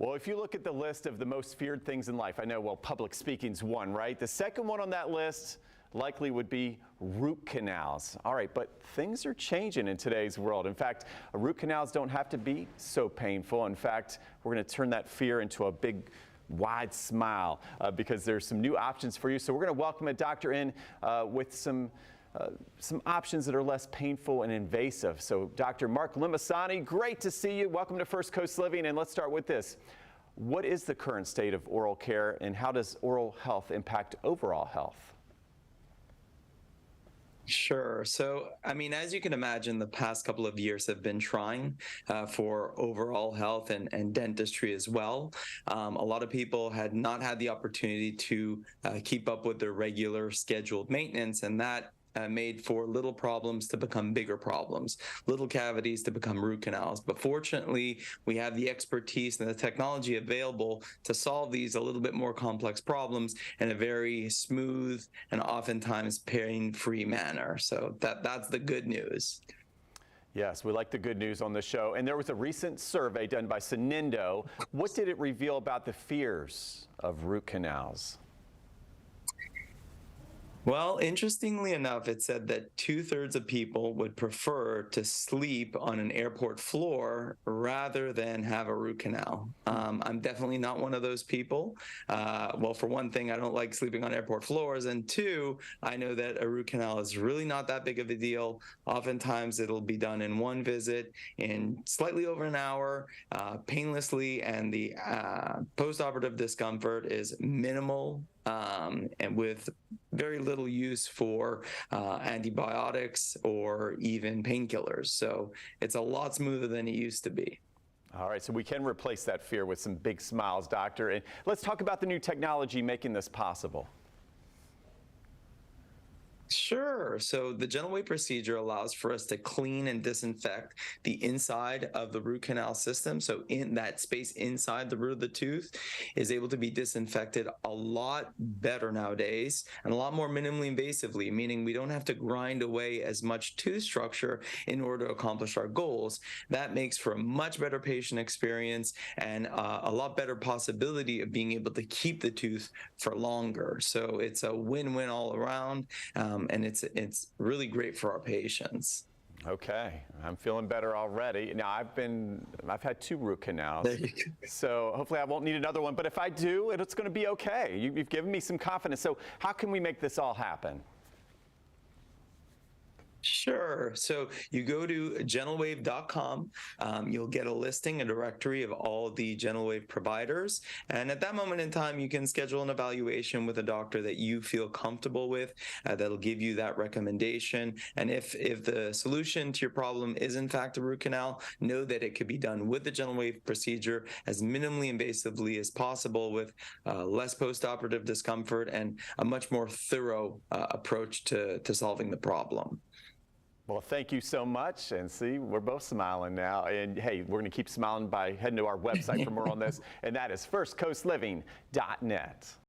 Well, if you look at the list of the most feared things in life, I know, well, public speaking's one, right? The second one on that list likely would be root canals. All right, but things are changing in today's world. In fact, root canals don't have to be so painful. In fact, we're going to turn that fear into a big, wide smile because there's some new options for you. So we're going to welcome a doctor in with some options that are less painful and invasive. So Dr. Mark Limosani, great to see you. Welcome to First Coast Living. And let's start with this. What is the current state of oral care and how does oral health impact overall health? Sure. So, I mean, as you can imagine, the past couple of years have been trying for overall health and dentistry as well. A lot of people had not had the opportunity to keep up with their regular scheduled maintenance, and that made for little problems to become bigger problems, little cavities to become root canals. But fortunately, we have the expertise and the technology available to solve these a little bit more complex problems in a very smooth and oftentimes pain-free manner. So that's the good news. Yes, we like the good news on the show. And there was a recent survey done by Sonindo. What did it reveal about the fears of root canals? Well, interestingly enough, it said that 2/3 of people would prefer to sleep on an airport floor rather than have a root canal. I'm definitely not one of those people. Well, for one thing, I don't like sleeping on airport floors. And two, I know that a root canal is really not that big of a deal. Oftentimes, it'll be done in one visit in slightly over an hour, painlessly, and the postoperative discomfort is minimal. And with very little use for antibiotics or even painkillers. So it's a lot smoother than it used to be. All right, so we can replace that fear with some big smiles, doctor. And let's talk about the new technology making this possible. Sure. So the gentle wave procedure allows for us to clean and disinfect the inside of the root canal system. So in that space inside the root of the tooth is able to be disinfected a lot better nowadays and a lot more minimally invasively, meaning we don't have to grind away as much tooth structure in order to accomplish our goals. That makes for a much better patient experience and a lot better possibility of being able to keep the tooth for longer. So it's a win-win all around. And it's really great for our patients. Okay, I'm feeling better already. Now I've had 2 root canals, so hopefully I won't need another one. But if I do, it's going to be okay. You've given me some confidence. So how can we make this all happen? Sure. So you go to gentlewave.com. You'll get a listing, a directory of all the gentle wave providers. And at that moment in time, you can schedule an evaluation with a doctor that you feel comfortable with that'll give you that recommendation. And if the solution to your problem is in fact a root canal, know that it could be done with the gentle wave procedure as minimally invasively as possible with less postoperative discomfort and a much more thorough approach to solving the problem. Well, thank you so much. And see, we're both smiling now. And hey, we're going to keep smiling by heading to our website for more on this. And that is firstcoastliving.net.